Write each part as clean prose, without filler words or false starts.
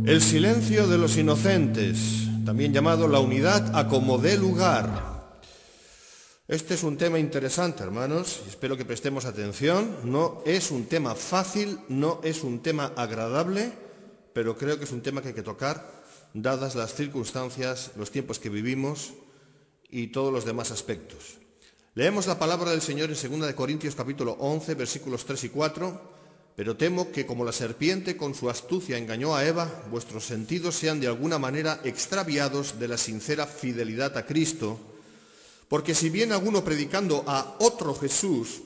El silencio de los inocentes, también llamado la unidad a como dé lugar. Este es un tema interesante, hermanos, y espero que prestemos atención. No es un tema fácil, no es un tema agradable, pero creo que es un tema que hay que tocar, dadas las circunstancias, los tiempos que vivimos y todos los demás aspectos. Leemos la palabra del Señor en 2 Corintios capítulo 11, versículos 3 y 4. Pero temo que como la serpiente con su astucia engañó a Eva, vuestros sentidos sean de alguna manera extraviados de la sincera fidelidad a Cristo. Porque si bien alguno predicando a otro Jesús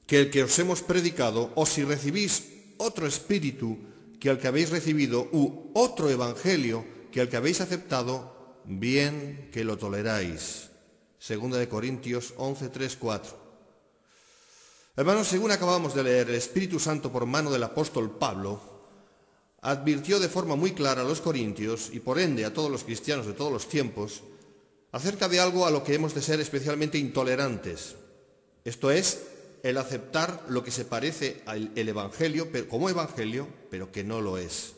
que el que os hemos predicado, o si recibís otro espíritu que el que habéis recibido, u otro evangelio que el que habéis aceptado, bien que lo toleráis. 2 Corintios 11, 3, 4. Hermanos, según acabamos de leer, el Espíritu Santo por mano del apóstol Pablo advirtió de forma muy clara a los corintios y por ende a todos los cristianos de todos los tiempos acerca de algo a lo que hemos de ser especialmente intolerantes. Esto es, el aceptar lo que se parece al evangelio como evangelio, pero que no lo es.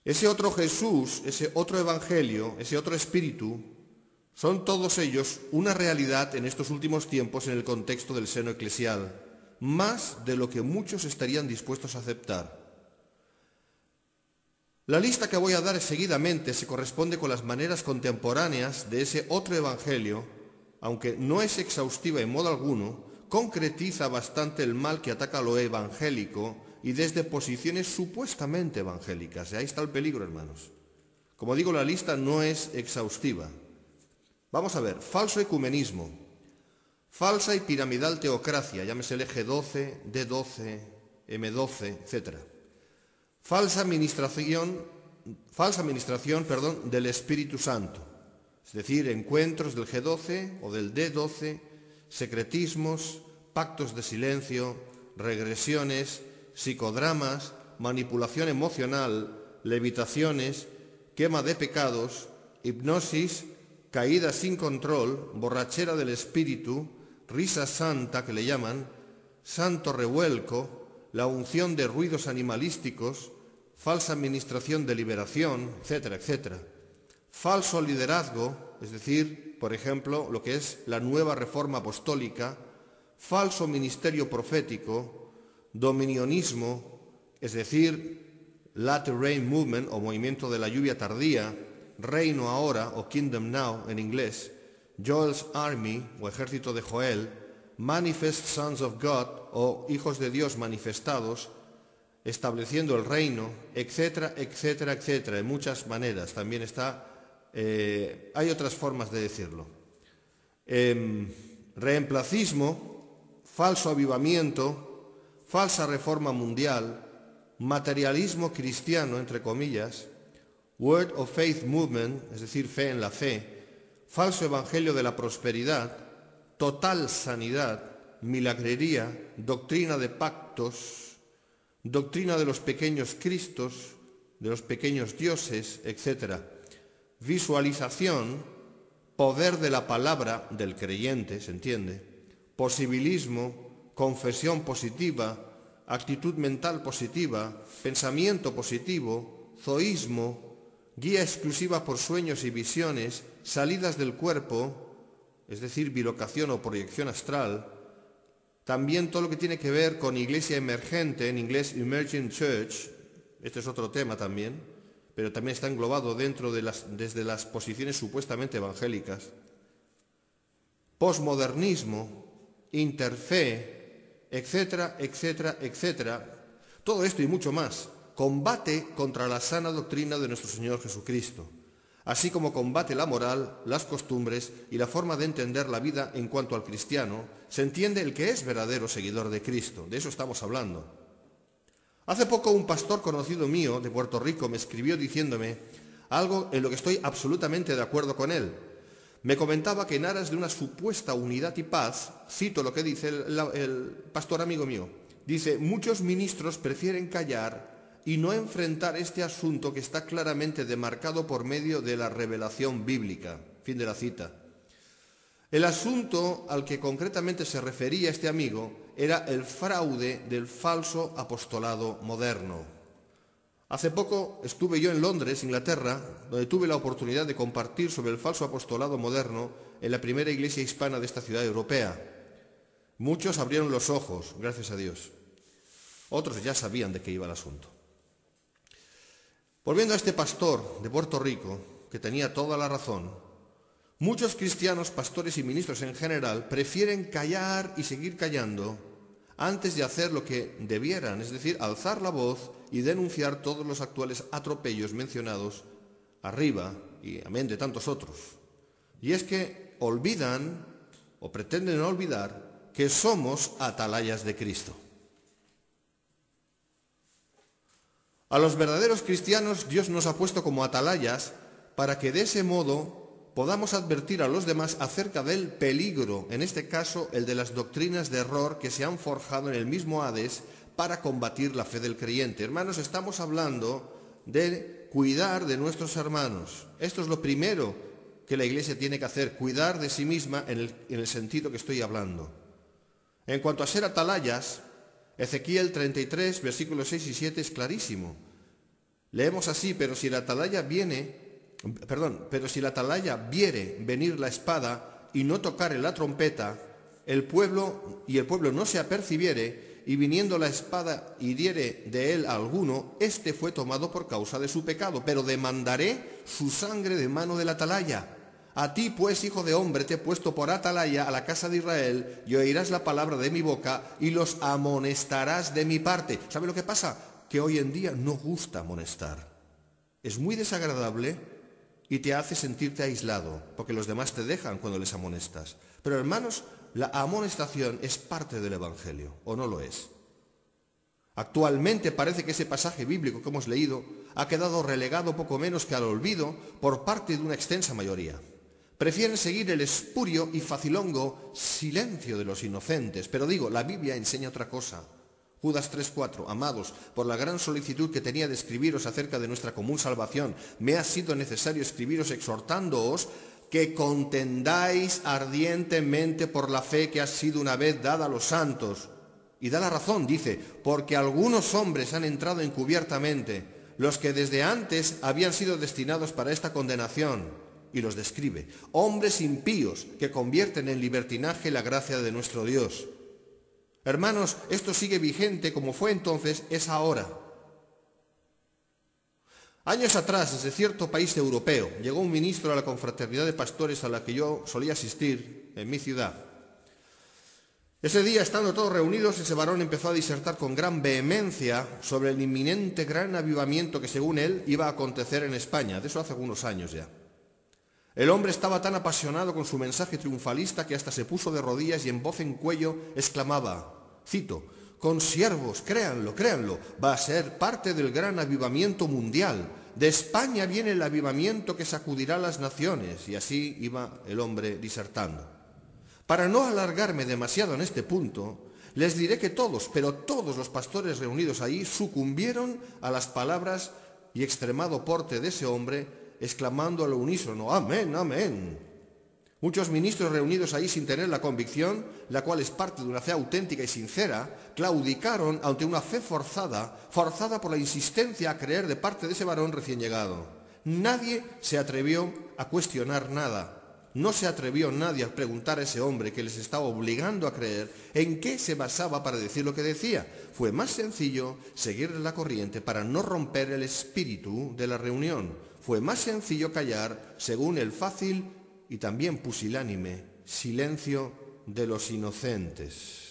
Ese otro Jesús, ese otro evangelio, ese otro espíritu, son todos ellos una realidad en estos últimos tiempos en el contexto del seno eclesial, más de lo que muchos estarían dispuestos a aceptar. La lista que voy a dar seguidamente se corresponde con las maneras contemporáneas de ese otro evangelio, aunque no es exhaustiva en modo alguno, concretiza bastante el mal que ataca a lo evangélico y desde posiciones supuestamente evangélicas. Y ahí está el peligro, hermanos. Como digo, la lista no es exhaustiva. Vamos a ver, falso ecumenismo, falsa y piramidal teocracia, llámese el eje 12, D12, M12, etc. Falsa administración del Espíritu Santo, es decir, encuentros del G12 o del D12, secretismos, pactos de silencio, regresiones, psicodramas, manipulación emocional, levitaciones, quema de pecados, hipnosis, caída sin control, borrachera del espíritu, risa santa que le llaman, santo revuelco, la unción de ruidos animalísticos, falsa administración de liberación, etcétera, etcétera. Falso liderazgo, es decir, por ejemplo, lo que es la nueva reforma apostólica, falso ministerio profético, dominionismo, es decir, latter rain movement o movimiento de la lluvia tardía, Reino ahora, o Kingdom Now en inglés, Joel's Army, o Ejército de Joel, Manifest Sons of God, o Hijos de Dios manifestados, estableciendo el reino, etcétera, etcétera, etcétera, de muchas maneras. También hay otras formas de decirlo. Reemplacismo, falso avivamiento, falsa reforma mundial, materialismo cristiano, entre comillas, Word of Faith Movement, es decir, fe en la fe, falso evangelio de la prosperidad, total sanidad, milagrería, doctrina de pactos, doctrina de los pequeños cristos, de los pequeños dioses, etc. Visualización, poder de la palabra del creyente, ¿se entiende? Posibilismo, confesión positiva, actitud mental positiva, pensamiento positivo, zoísmo, guía exclusiva por sueños y visiones, salidas del cuerpo, es decir, bilocación o proyección astral, también todo lo que tiene que ver con iglesia emergente, en inglés Emerging Church, este es otro tema también, pero también está englobado desde las posiciones supuestamente evangélicas, posmodernismo, interfe, etcétera, etcétera, etcétera, todo esto y mucho más. Combate contra la sana doctrina de nuestro Señor Jesucristo, así como combate la moral, las costumbres y la forma de entender la vida en cuanto al cristiano, se entiende el que es verdadero seguidor de Cristo. De eso estamos hablando. Hace poco un pastor conocido mío de Puerto Rico me escribió diciéndome algo en lo que estoy absolutamente de acuerdo con él. Me comentaba que en aras de una supuesta unidad y paz, cito lo que dice el pastor amigo mío, dice, muchos ministros prefieren callar y no enfrentar este asunto que está claramente demarcado por medio de la revelación bíblica. Fin de la cita. El asunto al que concretamente se refería este amigo era el fraude del falso apostolado moderno. Hace poco estuve yo en Londres, Inglaterra, donde tuve la oportunidad de compartir sobre el falso apostolado moderno en la primera iglesia hispana de esta ciudad europea. Muchos abrieron los ojos, gracias a Dios. Otros ya sabían de qué iba el asunto. Volviendo a este pastor de Puerto Rico, que tenía toda la razón, muchos cristianos, pastores y ministros en general prefieren callar y seguir callando antes de hacer lo que debieran, es decir, alzar la voz y denunciar todos los actuales atropellos mencionados arriba y amén de tantos otros. Y es que olvidan o pretenden olvidar que somos atalayas de Cristo. A los verdaderos cristianos Dios nos ha puesto como atalayas para que de ese modo podamos advertir a los demás acerca del peligro, en este caso el de las doctrinas de error que se han forjado en el mismo Hades para combatir la fe del creyente. Hermanos, estamos hablando de cuidar de nuestros hermanos. Esto es lo primero que la Iglesia tiene que hacer, cuidar de sí misma en el sentido que estoy hablando. En cuanto a ser atalayas, Ezequiel 33, versículos 6 y 7 es clarísimo. Leemos así: pero si la atalaya viere venir la espada y no tocare la trompeta, el pueblo no se apercibiere, y viniendo la espada hiriere de él a alguno, éste fue tomado por causa de su pecado, pero demandaré su sangre de mano del atalaya. A ti, pues, hijo de hombre, te he puesto por atalaya a la casa de Israel, y oirás la palabra de mi boca, y los amonestarás de mi parte. ¿Sabe lo que pasa? Que hoy en día no gusta amonestar. Es muy desagradable y te hace sentirte aislado, porque los demás te dejan cuando les amonestas. Pero, hermanos, la amonestación es parte del Evangelio, ¿o no lo es? Actualmente parece que ese pasaje bíblico que hemos leído ha quedado relegado poco menos que al olvido por parte de una extensa mayoría. Prefieren seguir el espurio y facilongo silencio de los inocentes. Pero digo, la Biblia enseña otra cosa. Judas 3:4, amados, por la gran solicitud que tenía de escribiros acerca de nuestra común salvación, me ha sido necesario escribiros exhortándoos que contendáis ardientemente por la fe que ha sido una vez dada a los santos. Y da la razón, dice, porque algunos hombres han entrado encubiertamente, los que desde antes habían sido destinados para esta condenación. Y los describe, hombres impíos que convierten en libertinaje la gracia de nuestro Dios. Hermanos, esto sigue vigente como fue entonces, es ahora. Años atrás, desde cierto país europeo, llegó un ministro a la confraternidad de pastores a la que yo solía asistir en mi ciudad. Ese día, estando todos reunidos, ese varón empezó a disertar con gran vehemencia sobre el inminente gran avivamiento que, según él, iba a acontecer en España. De eso hace algunos años ya. El hombre estaba tan apasionado con su mensaje triunfalista que hasta se puso de rodillas y en voz en cuello exclamaba, cito, consiervos, créanlo, créanlo, va a ser parte del gran avivamiento mundial. De España viene el avivamiento que sacudirá las naciones. Y así iba el hombre disertando. Para no alargarme demasiado en este punto, les diré que todos, pero todos los pastores reunidos ahí sucumbieron a las palabras y extremado porte de ese hombre, exclamando al unísono, amén, amén. Muchos ministros reunidos ahí sin tener la convicción, la cual es parte de una fe auténtica y sincera, claudicaron ante una fe forzada por la insistencia a creer de parte de ese varón recién llegado. Nadie se atrevió a cuestionar nada. No se atrevió nadie a preguntar a ese hombre que les estaba obligando a creer en qué se basaba para decir lo que decía. Fue más sencillo seguir la corriente para no romper el espíritu de la reunión. Fue más sencillo callar según el fácil y también pusilánime silencio de los inocentes.